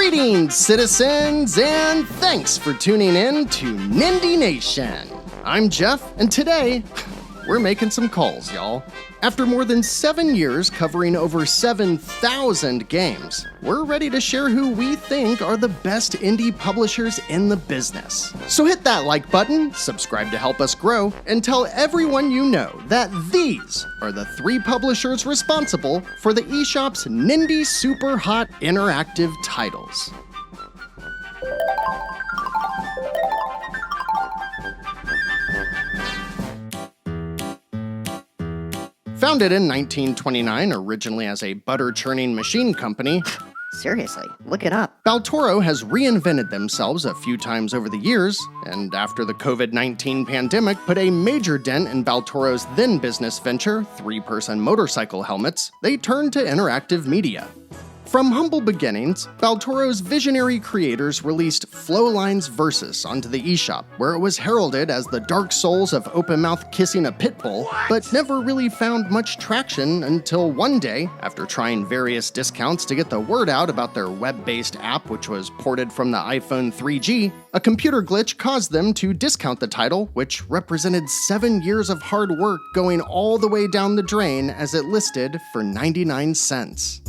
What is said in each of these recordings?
Greetings, citizens, and thanks for tuning in to Nindie Nation. I'm Jeff, and today, we're making some calls, y'all. After more than 7 years covering over 7,000 games, we're ready to share who we think are the best indie publishers in the business. So hit that like button, subscribe to help us grow, and tell everyone you know that these are the 3 publishers responsible for the eShop's Nindie Super Hot interactive titles. Founded in 1929, originally as a butter-churning machine company, Seriously, look it up. Toro has reinvented themselves a few times over the years, and after the COVID-19 pandemic put a major dent in Toro's then business venture, 3-person motorcycle helmets, they turned to interactive media. From humble beginnings, Toro's visionary creators released Flowline's Versus onto the eShop, where it was heralded as the Dark Souls of open-mouth kissing a pit bull, but never really found much traction until one day, after trying various discounts to get the word out about their web-based app which was ported from the iPhone 3G, a computer glitch caused them to discount the title, which represented 7 years of hard work going all the way down the drain as it listed for 99 cents.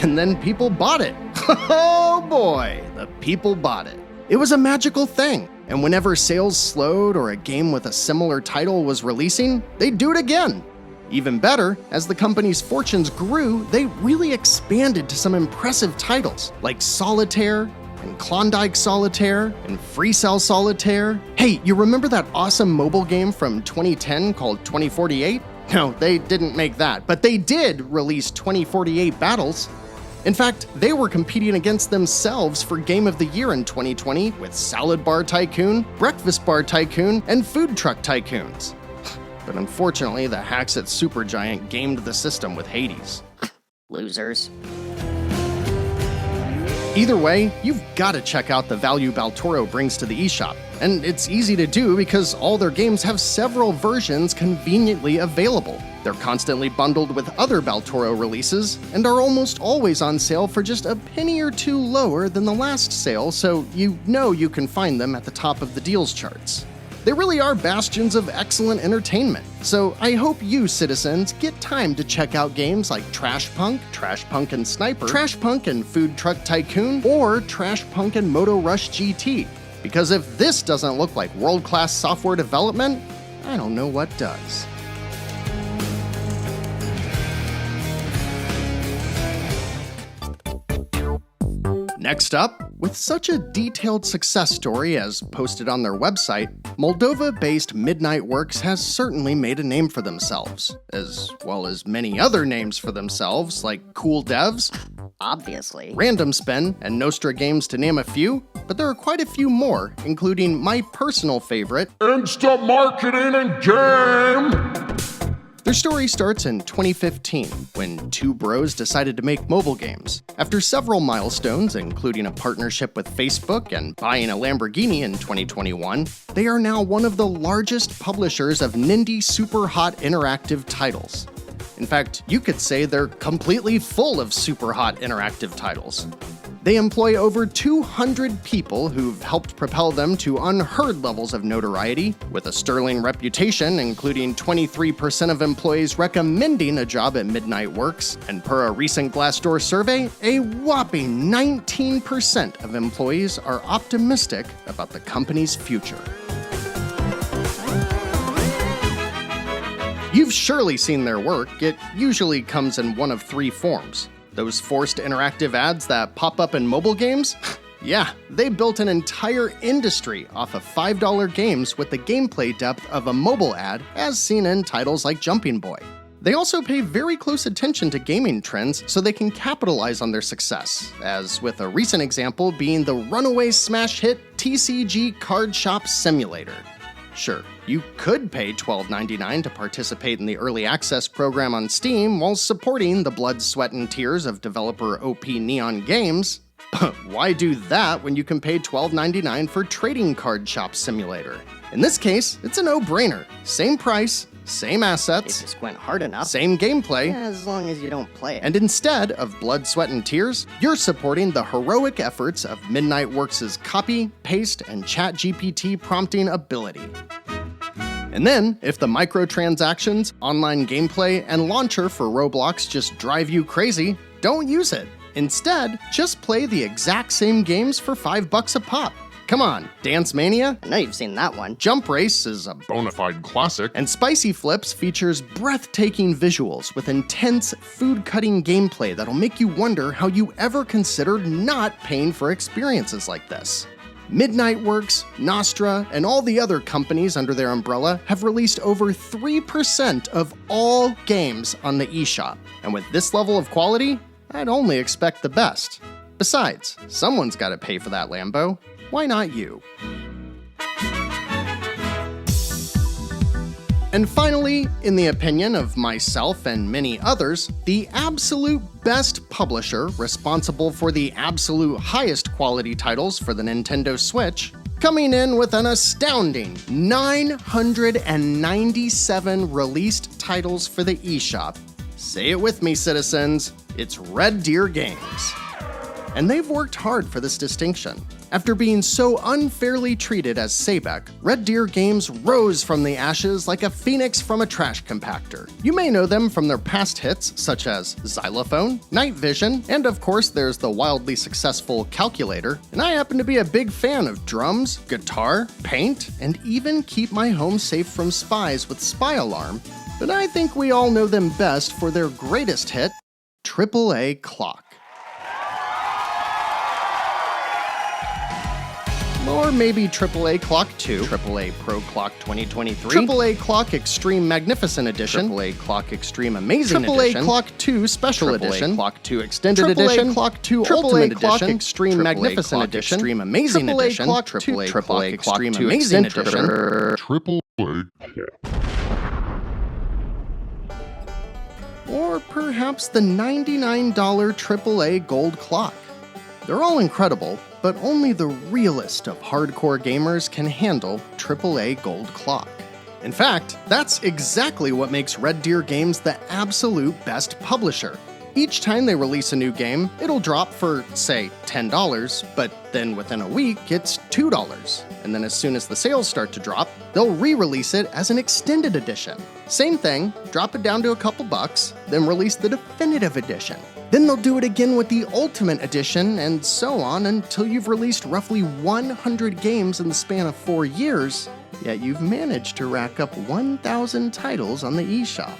And then people bought it. Oh boy, the people bought it. It was a magical thing, and whenever sales slowed or a game with a similar title was releasing, they'd do it again. Even better, as the company's fortunes grew, they really expanded to some impressive titles like Solitaire, and Klondike Solitaire, and Free Cell Solitaire. Hey, you remember that awesome mobile game from 2010 called 2048? No, they didn't make that, but they did release 2048 Battles. In fact, they were competing against themselves for Game of the Year in 2020 with Salad Bar Tycoon, Breakfast Bar Tycoon, and Food Truck Tycoons. But unfortunately, the hacks at Supergiant gamed the system with Hades. Losers. Either way, you've got to check out the value Toro brings to the eShop. And it's easy to do because all their games have several versions conveniently available. They're constantly bundled with other Toro releases and are almost always on sale for just a penny or two lower than the last sale, so you know you can find them at the top of the deals charts. They really are bastions of excellent entertainment, so I hope you, citizens, get time to check out games like Trash Punk and Sniper, Trash Punk and Food Truck Tycoon, or Trash Punk and Moto Rush GT. Because if this doesn't look like world-class software development, I don't know what does. Next up, with such a detailed success story as posted on their website, Moldova-based Midnight Works has certainly made a name for themselves, as well as many other names for themselves like Cool Devs, Obviously. Random Spin, and Nostra Games to name a few, but there are quite a few more, including my personal favorite, Insta Marketing and Game! Their story starts in 2015, when 2 bros decided to make mobile games. After several milestones, including a partnership with Facebook and buying a Lamborghini in 2021, they are now one of the largest publishers of Nindie Super Hot interactive titles. In fact, you could say they're completely full of super hot interactive titles. They employ over 200 people who've helped propel them to unheard levels of notoriety, with a sterling reputation, including 23% of employees recommending a job at Midnight Works, and per a recent Glassdoor survey, a whopping 19% of employees are optimistic about the company's future. You've surely seen their work. It usually comes in one of 3 forms. Those forced interactive ads that pop up in mobile games? Yeah, they built an entire industry off of $5 games with the gameplay depth of a mobile ad, as seen in titles like Jumping Boy. They also pay very close attention to gaming trends so they can capitalize on their success, as with a recent example being the runaway smash hit TCG Card Shop Simulator. Sure, you could pay $12.99 to participate in the early access program on Steam while supporting the blood, sweat, and tears of developer OP Neon Games, but why do that when you can pay $12.99 for Trading Card Shop Simulator? In this case, it's a no-brainer. Same price, same If assets, you squint hard enough. same gameplay, As long as you don't play it. and instead of blood, sweat, and tears, you're supporting the heroic efforts of Midnight Works' copy, paste, and ChatGPT prompting ability. And then, if the microtransactions, online gameplay, and launcher for Roblox just drive you crazy, don't use it. Instead, just play the exact same games for $5 a pop. Come on, Dance Mania, I know you've seen that one. Jump Race is a Bona fide classic. and Spicy Flips features breathtaking visuals with intense, food-cutting gameplay that'll make you wonder how you ever considered not paying for experiences like this. Midnight Works, Nostra, and all the other companies under their umbrella have released over 3% of all games on the eShop. And with this level of quality, I'd only expect the best. Besides, someone's gotta pay for that Lambo. Why not you? And finally, in the opinion of myself and many others, the absolute best publisher responsible for the absolute highest quality titles for the Nintendo Switch, coming in with an astounding 997 released titles for the eShop. Say it with me, citizens, it's Red Deer Games. And they've worked hard for this distinction. After being so unfairly treated as Sabec, Red Deer Games rose from the ashes like a phoenix from a trash compactor. You may know them from their past hits such as Xylophone, Night Vision, and of course there's the wildly successful Calculator, and I happen to be a big fan of drums, guitar, paint, and even keep my home safe from spies with Spy Alarm, but I think we all know them best for their greatest hit, AAA Clock. Or maybe AAA Clock 2, AAA Pro Clock 2023, AAA Clock Extreme Magnificent Edition, AAA Clock Extreme Amazing Edition, AAA Clock 2 Special Edition, Clock 2 Extended Edition, Clock 2 Ultimate Edition, Extreme Magnificent Edition, Extreme Amazing Edition, AAA Clock Extreme Amazing Edition, AAA or perhaps the $99 AAA Gold Clock. They're all incredible, but only the realest of hardcore gamers can handle AAA Gold Clock. In fact, that's exactly what makes Red Deer Games the absolute best publisher. Each time they release a new game, it'll drop for, say, $10, but then within a week, it's $2. And then as soon as the sales start to drop, they'll re-release it as an extended edition. Same thing, drop it down to a couple bucks, then release the definitive edition. Then they'll do it again with the Ultimate Edition, and so on until you've released roughly 100 games in the span of 4 years, yet you've managed to rack up 1,000 titles on the eShop.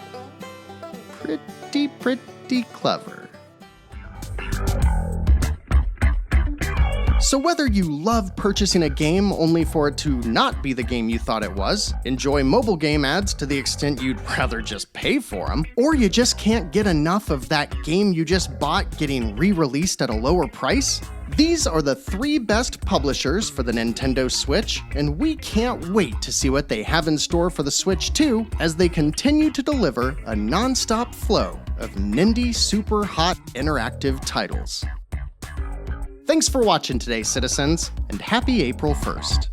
Pretty clever. So whether you love purchasing a game only for it to not be the game you thought it was, enjoy mobile game ads to the extent you'd rather just pay for them, or you just can't get enough of that game you just bought getting re-released at a lower price, these are the 3 best publishers for the Nintendo Switch, and we can't wait to see what they have in store for the Switch 2 as they continue to deliver a non-stop flow of Nindie super hot interactive titles. Thanks for watching today, citizens, and happy April 1st.